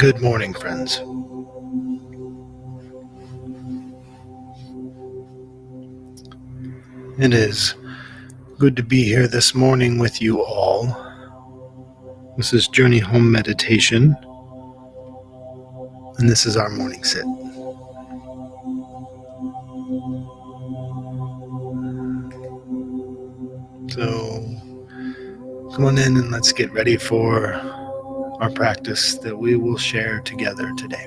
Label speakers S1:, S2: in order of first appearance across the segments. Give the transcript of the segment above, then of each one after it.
S1: Good morning, friends. It is good to be here this morning with you all. This is Journey Home Meditation, and this is our morning sit. So come on in and let's get ready for our practice that we will share together today.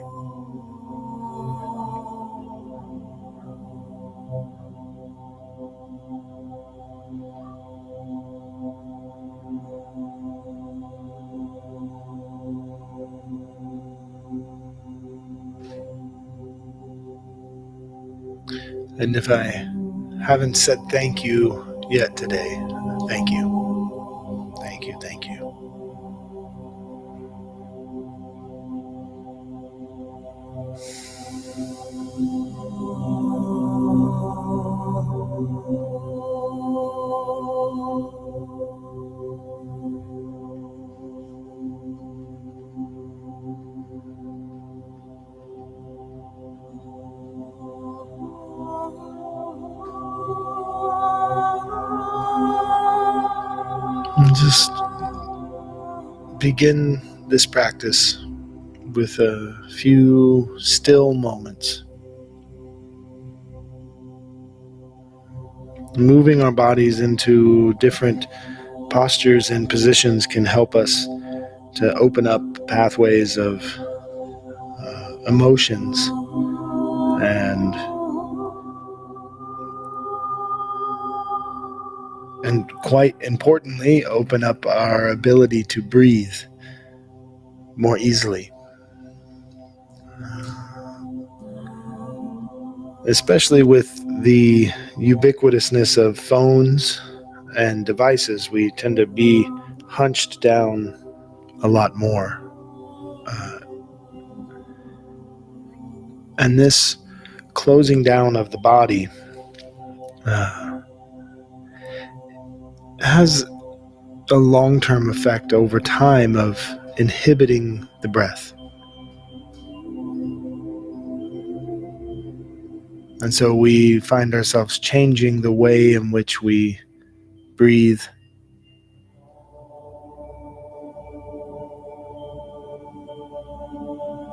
S1: And if I haven't said thank you yet today, thank you. Thank you, thank you. And just begin this practice with a few still moments. Moving our bodies into different postures and positions can help us to open up pathways of emotions and quite importantly, open up our ability to breathe more easily. Especially with the ubiquitousness of phones and devices, we tend to be hunched down a lot more. And this closing down of the body has a long-term effect over time of inhibiting the breath. And so we find ourselves changing the way in which we breathe.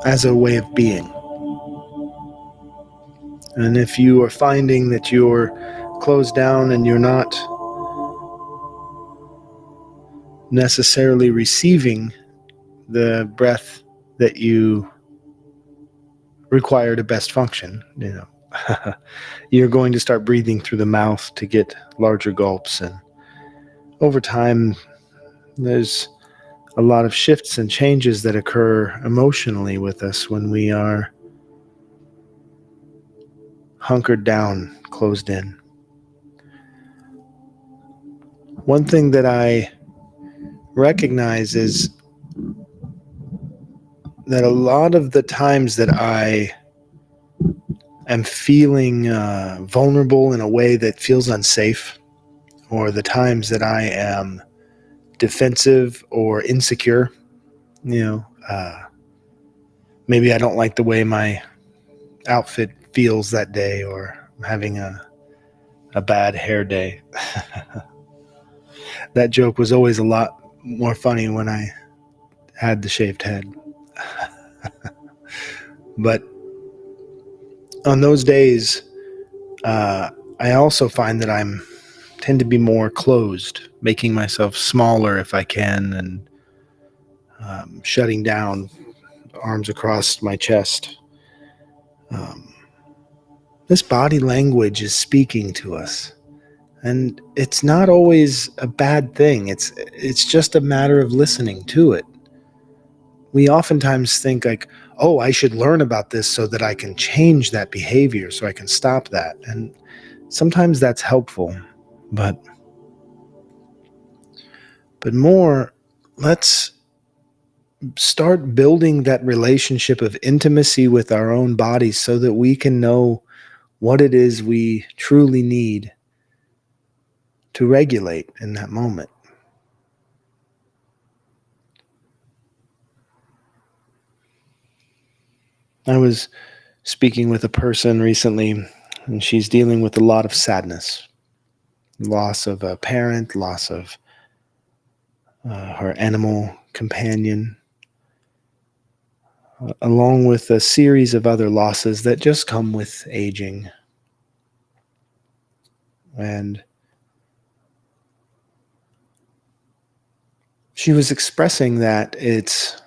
S1: As a way of being. And if you are finding that you're closed down and you're not necessarily receiving the breath that you require to best function, you're going to start breathing through the mouth to get larger gulps. And over time, there's a lot of shifts and changes that occur emotionally with us when we are hunkered down, closed in. One thing that I recognize is that a lot of the times that I am feeling vulnerable in a way that feels unsafe, or the times that I am defensive or insecure, maybe I don't like the way my outfit feels that day, or I'm having a bad hair day. That joke was always a lot more funny when I had the shaved head. But on those days, I also find that I tend to be more closed, making myself smaller if I can, and shutting down, arms across my chest. This body language is speaking to us, and it's not always a bad thing. It's just a matter of listening to it. We oftentimes think like, oh, I should learn about this so that I can change that behavior, so I can stop that. And sometimes that's helpful, but more, let's start building that relationship of intimacy with our own bodies so that we can know what it is we truly need to regulate in that moment. I was speaking with a person recently, and she's dealing with a lot of sadness, loss of a parent, loss of her animal companion, along with a series of other losses that just come with aging. And she was expressing that it's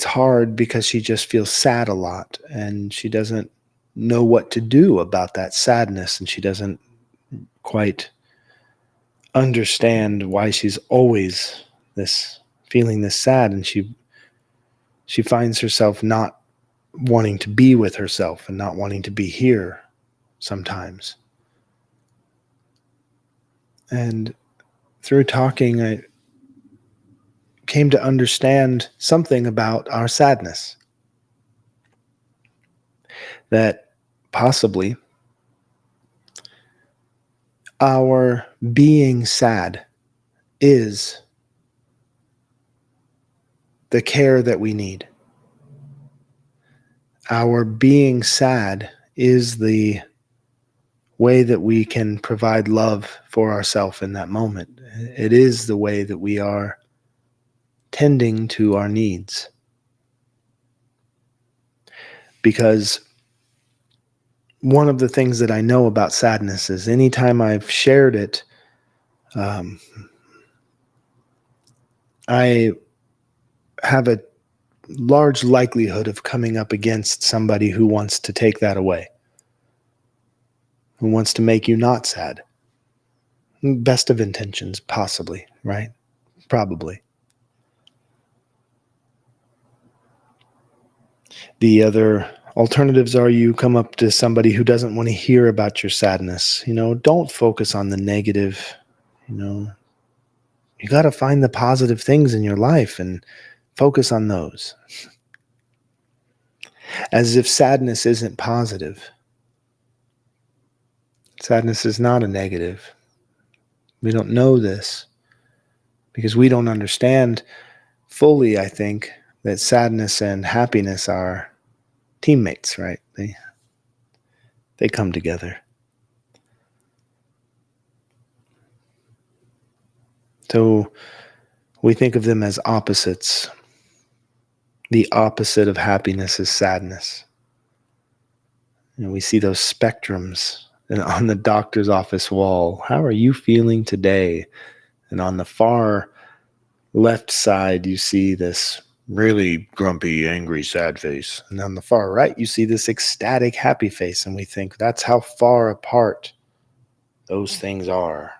S1: hard because she just feels sad a lot, and she doesn't know what to do about that sadness, and she doesn't quite understand why she's always this feeling this sad, and she finds herself not wanting to be with herself and not wanting to be here sometimes. And through talking, I came to understand something about our sadness, that possibly our being sad is the care that we need. Our being sad is the way that we can provide love for ourselves in that moment. It is the way that we are tending to our needs. Because one of the things that I know about sadness is anytime I've shared it, I have a large likelihood of coming up against somebody who wants to take that away, who wants to make you not sad. Best of intentions, possibly, right? Probably. The other alternatives are you come up to somebody who doesn't want to hear about your sadness. Don't focus on the negative. You got to find the positive things in your life and focus on those. As if sadness isn't positive. Sadness is not a negative. We don't know this because we don't understand fully, I think, that sadness and happiness are teammates, right? They come together. So we think of them as opposites. The opposite of happiness is sadness. We see those spectrums on the doctor's office wall. How are you feeling today? And on the far left side, you see this really grumpy, angry, sad face. And on the far right, you see this ecstatic, happy face. And we think that's how far apart those things are.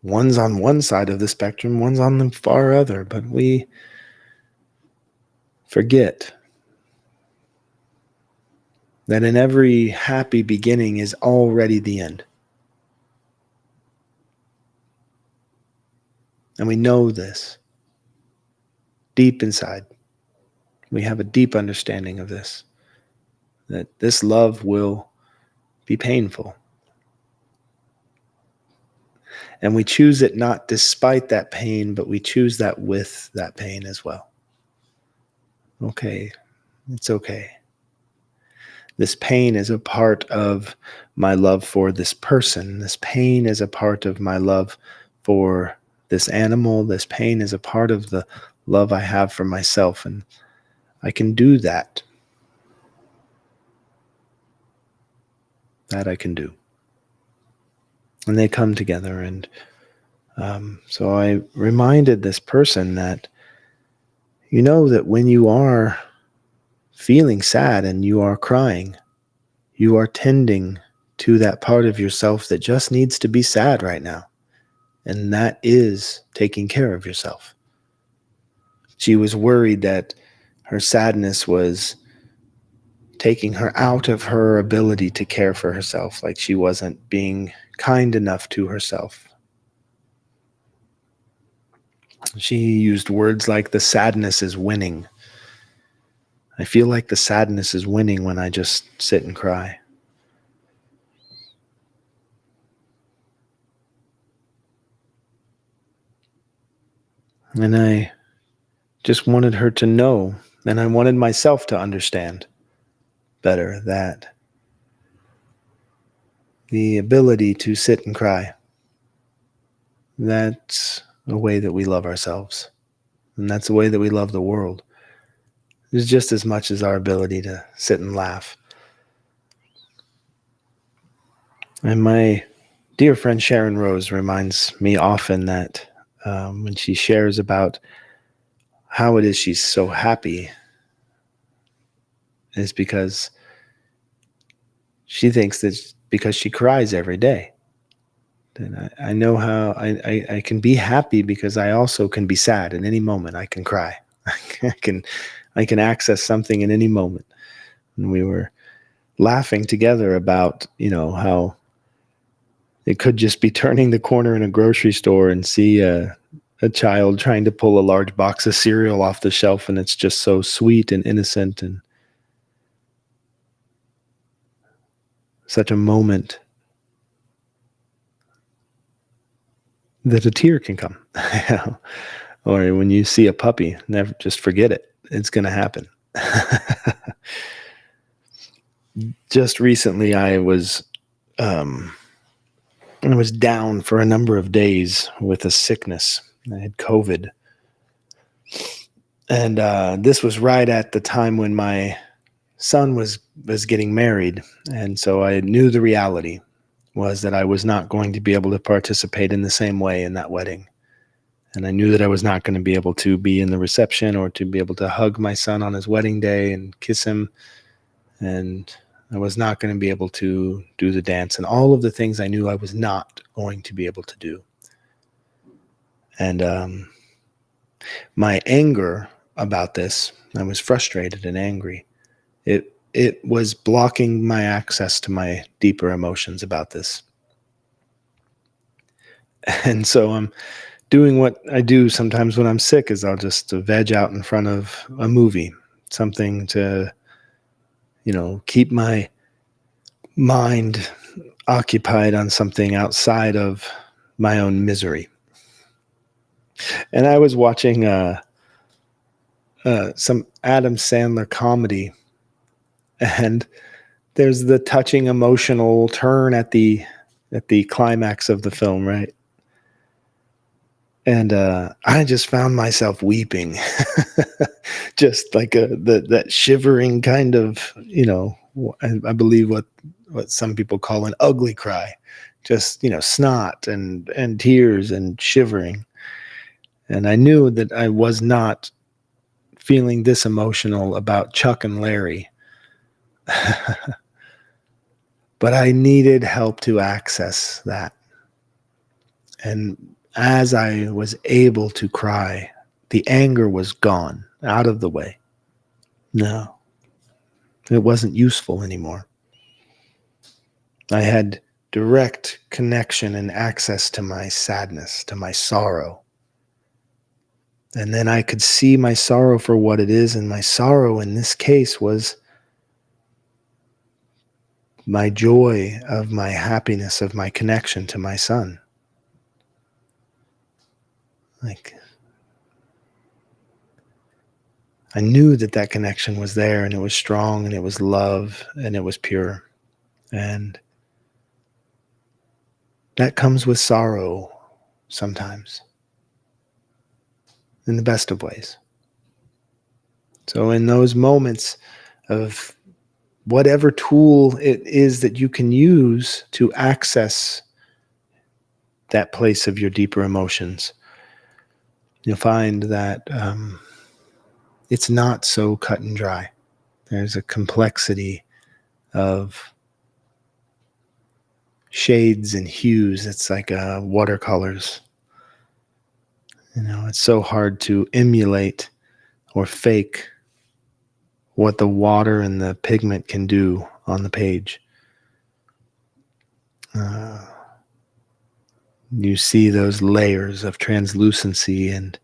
S1: One's on one side of the spectrum, one's on the far other. But we forget that in every happy beginning is already the end. And we know this deep inside. We have a deep understanding of this, that this love will be painful. And we choose it not despite that pain, but we choose that with that pain as well. Okay, it's okay. This pain is a part of my love for this person. This pain is a part of my love for this animal. This pain is a part of the love I have for myself. And I can do that. That I can do. And they come together. And so I reminded this person that that when you are feeling sad and you are crying, you are tending to that part of yourself that just needs to be sad right now. And that is taking care of yourself. She was worried that her sadness was taking her out of her ability to care for herself, like she wasn't being kind enough to herself. She used words like the sadness is winning. I feel like the sadness is winning when I just sit and cry. And I just wanted her to know, and I wanted myself to understand better, that the ability to sit and cry, that's a way that we love ourselves. And that's the way that we love the world. It's just as much as our ability to sit and laugh. And my dear friend Sharon Rose reminds me often that when she shares about how it is she's so happy, is because she thinks that because she cries every day. And I know how I can be happy because I also can be sad at any moment. I can cry. I can access something in any moment. And we were laughing together about, how it could just be turning the corner in a grocery store and see a child trying to pull a large box of cereal off the shelf, and it's just so sweet and innocent and such a moment that a tear can come. Or when you see a puppy, never just forget it. It's going to happen. Just recently, I was down for a number of days with a sickness. I had COVID, and this was right at the time when my son was getting married, and so I knew the reality was that I was not going to be able to participate in the same way in that wedding. And I knew that I was not going to be able to be in the reception or to be able to hug my son on his wedding day and kiss him. And I was not going to be able to do the dance and all of the things I knew I was not going to be able to do. And my anger about this, I was frustrated and angry. It was blocking my access to my deeper emotions about this. And so I'm doing what I do sometimes when I'm sick, is I'll just veg out in front of a movie, something to, keep my mind occupied on something outside of my own misery. And I was watching some Adam Sandler comedy, and there's the touching emotional turn at the climax of the film, right? And I just found myself weeping, just like that shivering kind of, I believe what some people call an ugly cry, just, snot and tears and shivering. And I knew that I was not feeling this emotional about Chuck and Larry, but I needed help to access that. And as I was able to cry, the anger was gone, out of the way. No, it wasn't useful anymore. I had direct connection and access to my sadness, to my sorrow. And then I could see my sorrow for what it is, and my sorrow in this case was my joy of my happiness, of my connection to my son. Like, I knew that connection was there, and it was strong, and it was love, and it was pure. And that comes with sorrow sometimes, in the best of ways. So in those moments of whatever tool it is that you can use to access that place of your deeper emotions, you'll find that it's not so cut and dry. There's a complexity of shades and hues. It's like watercolors. It's so hard to emulate or fake what the water and the pigment can do on the page. You see those layers of translucency, and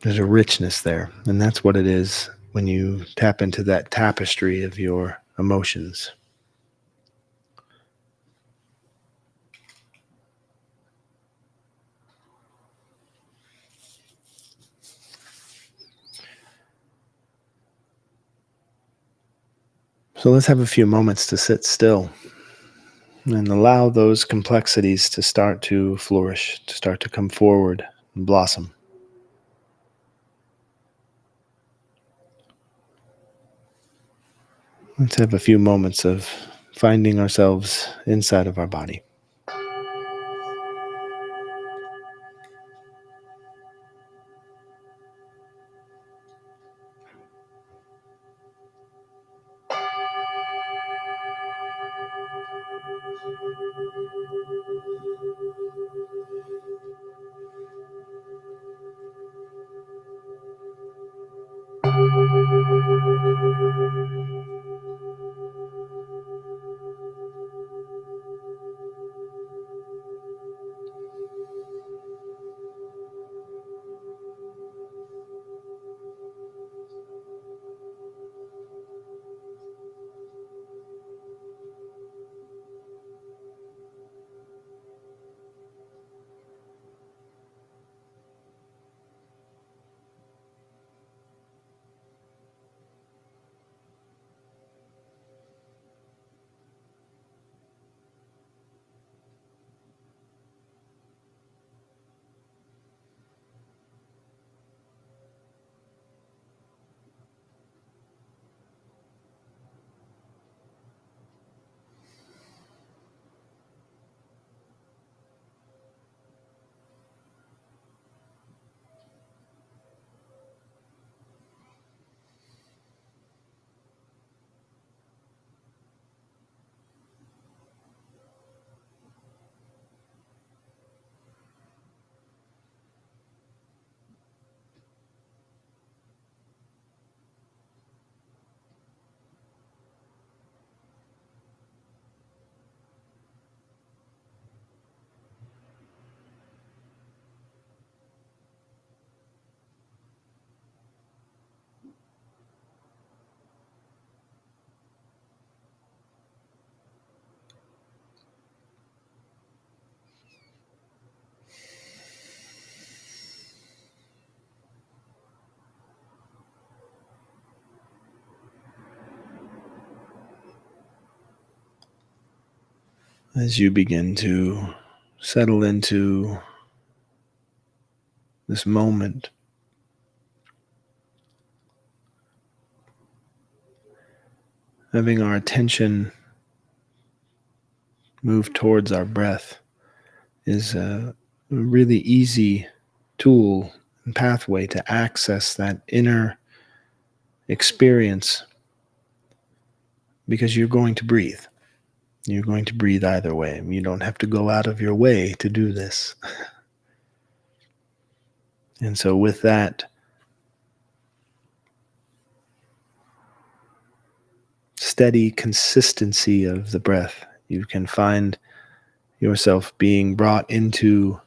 S1: there's a richness there. And that's what it is when you tap into that tapestry of your emotions. So let's have a few moments to sit still and allow those complexities to start to flourish, to start to come forward and blossom. Let's have a few moments of finding ourselves inside of our body. As you begin to settle into this moment, having our attention move towards our breath is a really easy tool and pathway to access that inner experience, because you're going to breathe. You're going to breathe either way. You don't have to go out of your way to do this. And so with that steady consistency of the breath, you can find yourself being brought into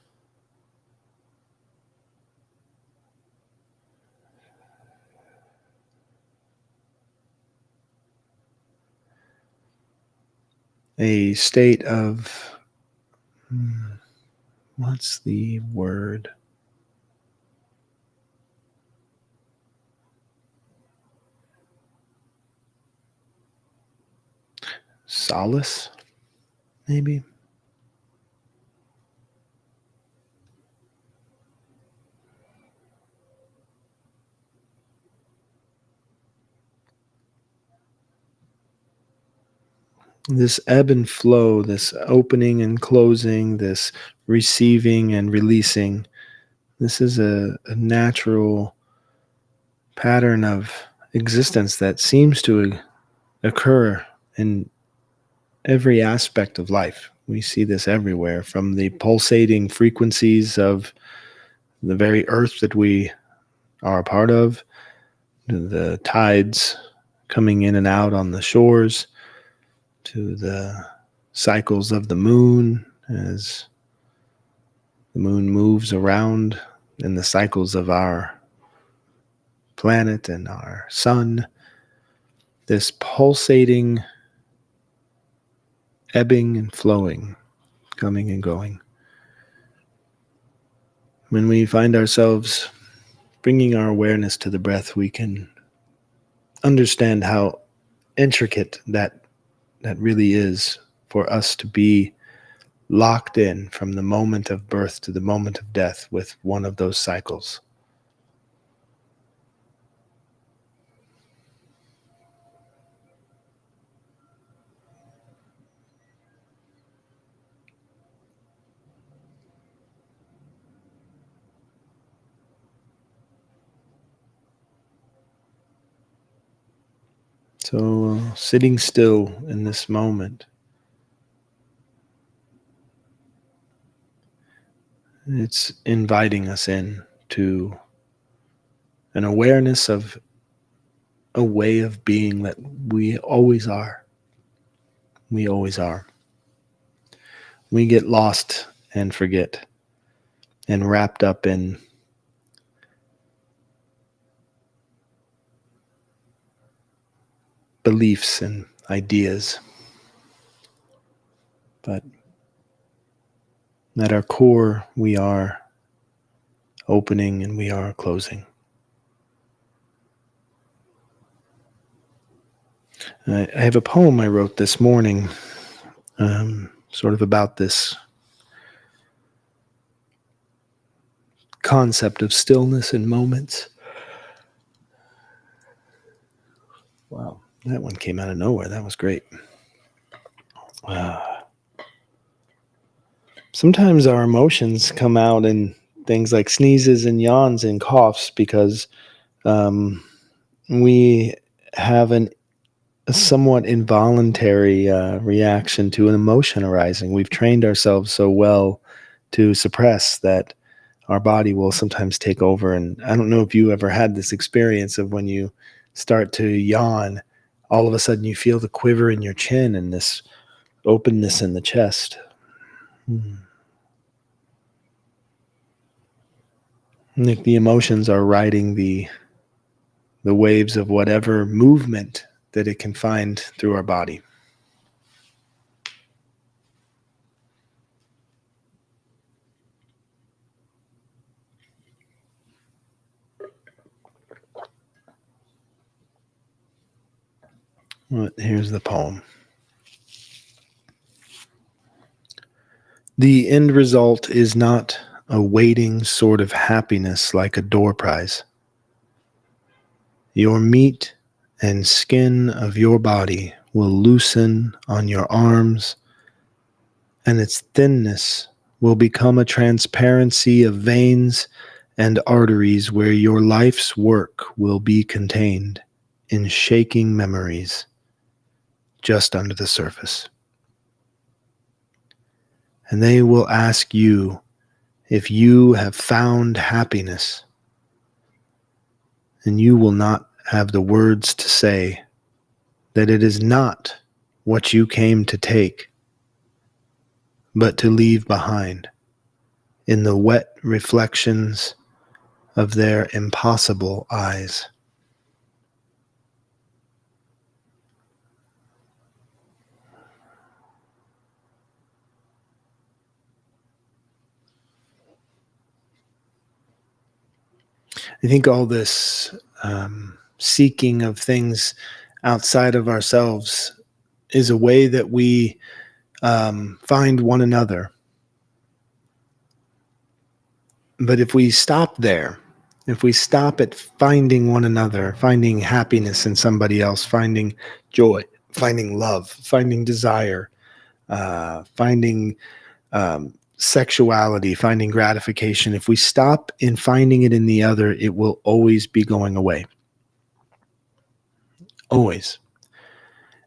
S1: a state of, what's the word? Solace, maybe? This ebb and flow, this opening and closing, this receiving and releasing, this is a natural pattern of existence that seems to occur in every aspect of life. We see this everywhere, from the pulsating frequencies of the very earth that we are a part of, to the tides coming in and out on the shores, to the cycles of the moon as the moon moves around, and the cycles of our planet and our sun. This pulsating, ebbing and flowing, coming and going. When we find ourselves bringing our awareness to the breath, we can understand how intricate that really is for us to be locked in from the moment of birth to the moment of death with one of those cycles. So, sitting still in this moment, it's inviting us in to an awareness of a way of being that we always are. We always are. We get lost and forget and wrapped up in beliefs and ideas. But at our core, we are opening and we are closing. I have a poem I wrote this morning, sort of about this concept of stillness in moments. Wow, that one came out of nowhere. That was great. Sometimes our emotions come out in things like sneezes and yawns and coughs because we have a somewhat involuntary reaction to an emotion arising. We've trained ourselves so well to suppress that our body will sometimes take over. And I don't know if you ever had this experience of when you start to yawn, all of a sudden you feel the quiver in your chin and this openness in the chest. Like the emotions are riding the waves of whatever movement that it can find through our body. Well, here's the poem. The end result is not a waiting sort of happiness like a door prize. Your meat and skin of your body will loosen on your arms, and its thinness will become a transparency of veins and arteries where your life's work will be contained in shaking memories just under the surface. And they will ask you if you have found happiness, and you will not have the words to say that it is not what you came to take, but to leave behind in the wet reflections of their impossible eyes. I think all this seeking of things outside of ourselves is a way that we find one another. But if we stop there, if we stop at finding one another, finding happiness in somebody else, finding joy, finding love, finding desire, finding sexuality, finding gratification, if we stop in finding it in the other, it will always be going away. Always.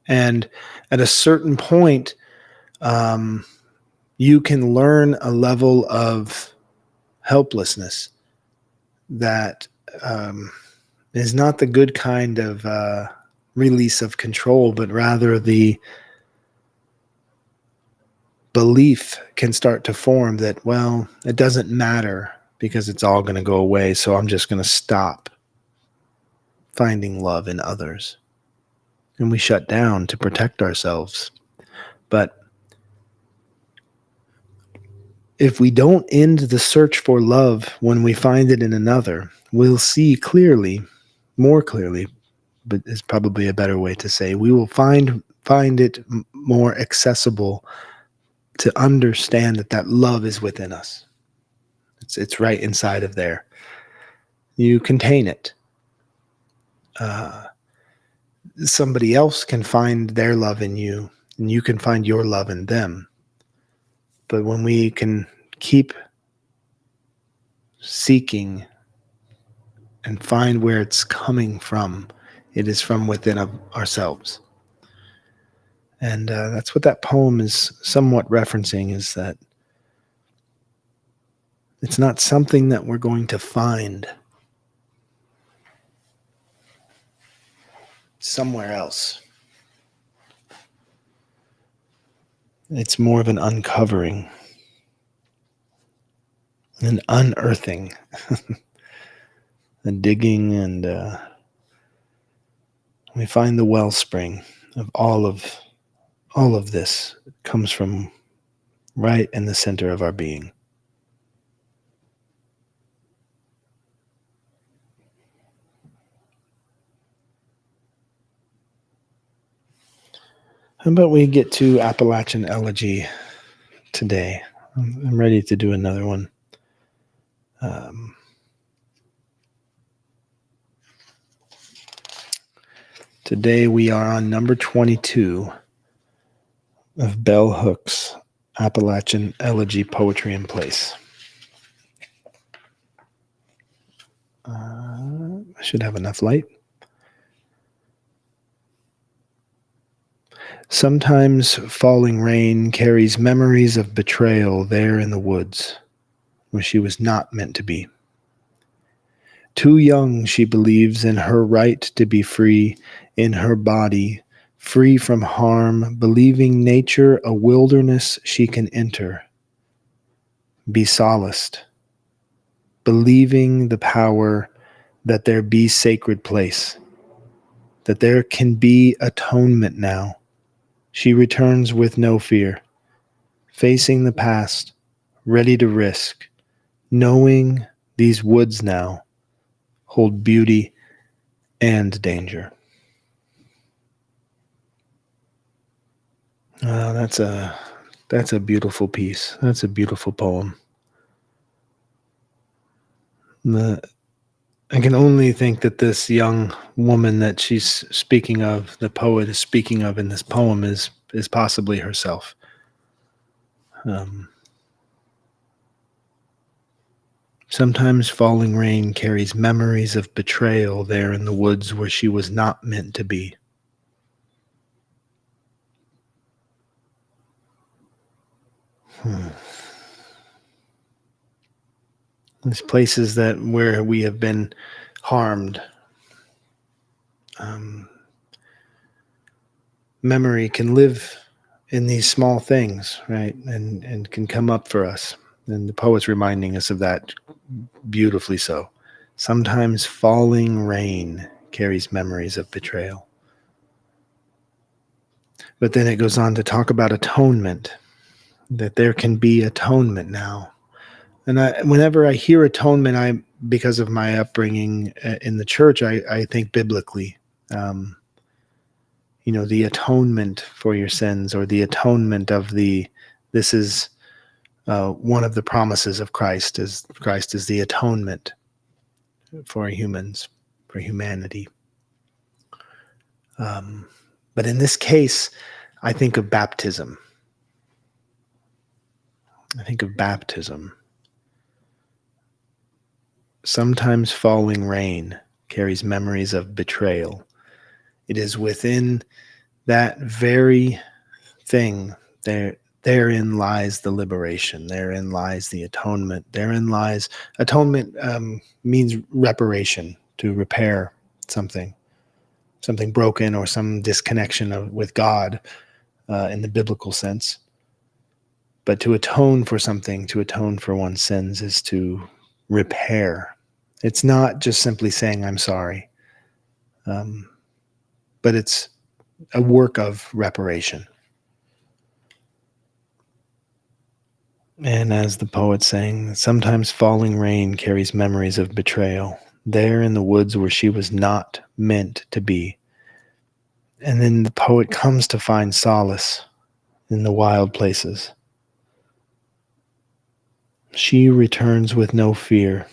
S1: And at a certain point, you can learn a level of helplessness that is not the good kind of release of control, but rather the belief can start to form that, well, it doesn't matter because it's all going to go away, so I'm just going to stop finding love in others. And we shut down to protect ourselves. But if we don't end the search for love when we find it in another, we'll see clearly, more clearly, but is probably a better way to say. We will find it more accessible to understand that love is within us. It's right inside of there. You contain it. Somebody else can find their love in you, and you can find your love in them. But when we can keep seeking and find where it's coming from, it is from within of ourselves. And that's what that poem is somewhat referencing, is that it's not something that we're going to find somewhere else. It's more of an uncovering, an unearthing, a digging, and we find the wellspring of all of this comes from right in the center of our being. How about we get to Appalachian Elegy today? I'm ready to do another one. Today we are on number 22 of Bell Hook's Appalachian Elegy Poetry in Place. I should have enough light. Sometimes falling rain carries memories of betrayal there in the woods, where she was not meant to be. Too young, she believes in her right to be free in her body, free from harm, believing nature a wilderness she can enter, be solaced, believing the power that there be sacred place, that there can be atonement now. She returns with no fear, facing the past, ready to risk, knowing these woods now hold beauty and danger. That's a beautiful piece. That's a beautiful poem. I can only think that this young woman that she's speaking of, the poet is speaking of in this poem, is possibly herself. Sometimes falling rain carries memories of betrayal there in the woods where she was not meant to be. There's places where we have been harmed. Memory can live in these small things, right? And can come up for us. And the poet's reminding us of that beautifully so. Sometimes falling rain carries memories of betrayal. But then it goes on to talk about atonement, that there can be atonement now. And whenever I hear atonement, because of my upbringing in the church, I think biblically. The atonement for your sins, or the atonement of this is one of the promises of Christ is the atonement for humans, for humanity. But in this case, I think of baptism. Sometimes falling rain carries memories of betrayal. It is within that very thing therein lies the liberation. Therein lies the atonement. Therein lies atonement means reparation, to repair something broken or some disconnection with God in the biblical sense. But to atone for something, to atone for one's sins, is to repair. It's not just simply saying I'm sorry, but it's a work of reparation. And as the poet's saying, sometimes falling rain carries memories of betrayal. there in the woods where she was not meant to be. And then the poet comes to find solace in the wild places. She returns with no fear,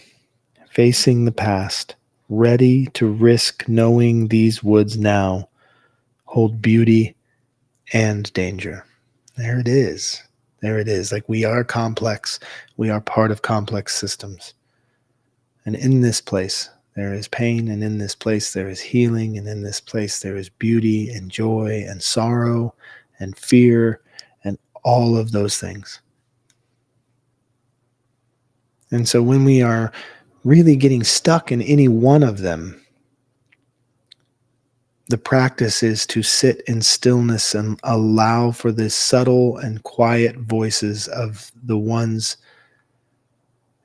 S1: facing the past, ready to risk knowing these woods now hold beauty and danger. There it is. There it is. Like, we are complex. We are part of complex systems. And in this place, there is pain, and in this place, there is healing, and in this place, there is beauty and joy and sorrow and fear and all of those things. And so when we are really getting stuck in any one of them, the practice is to sit in stillness and allow for the subtle and quiet voices of the ones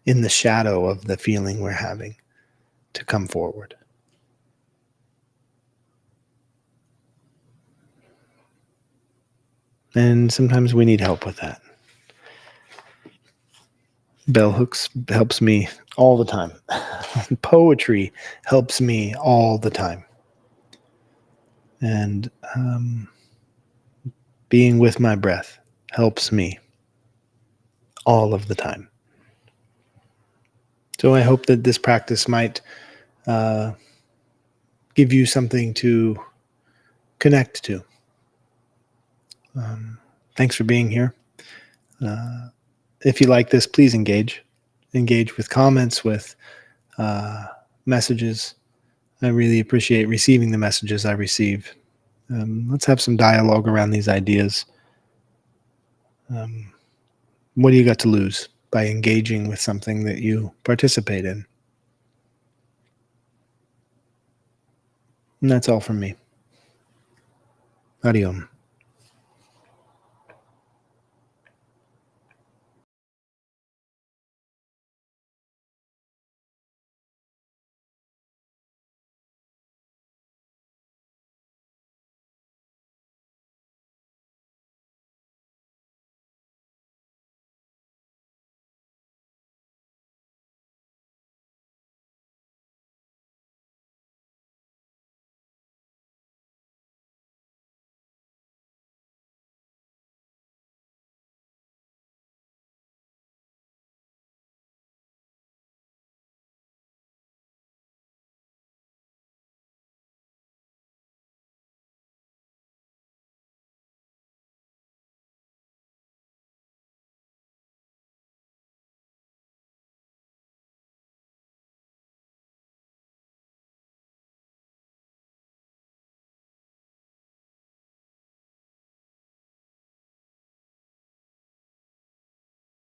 S1: in the shadow of the feeling we're having to come forward. And sometimes we need help with that. Bell hooks helps me all the time. Poetry helps me all the time. And being with my breath helps me all of the time. So I hope that this practice might give you something to connect to. Thanks for being here. If you like this, please engage with comments, with messages. I really appreciate receiving the messages I receive. Let's have some dialogue around these ideas. What do you got to lose by engaging with something that you participate in? And that's all from me. Hariom.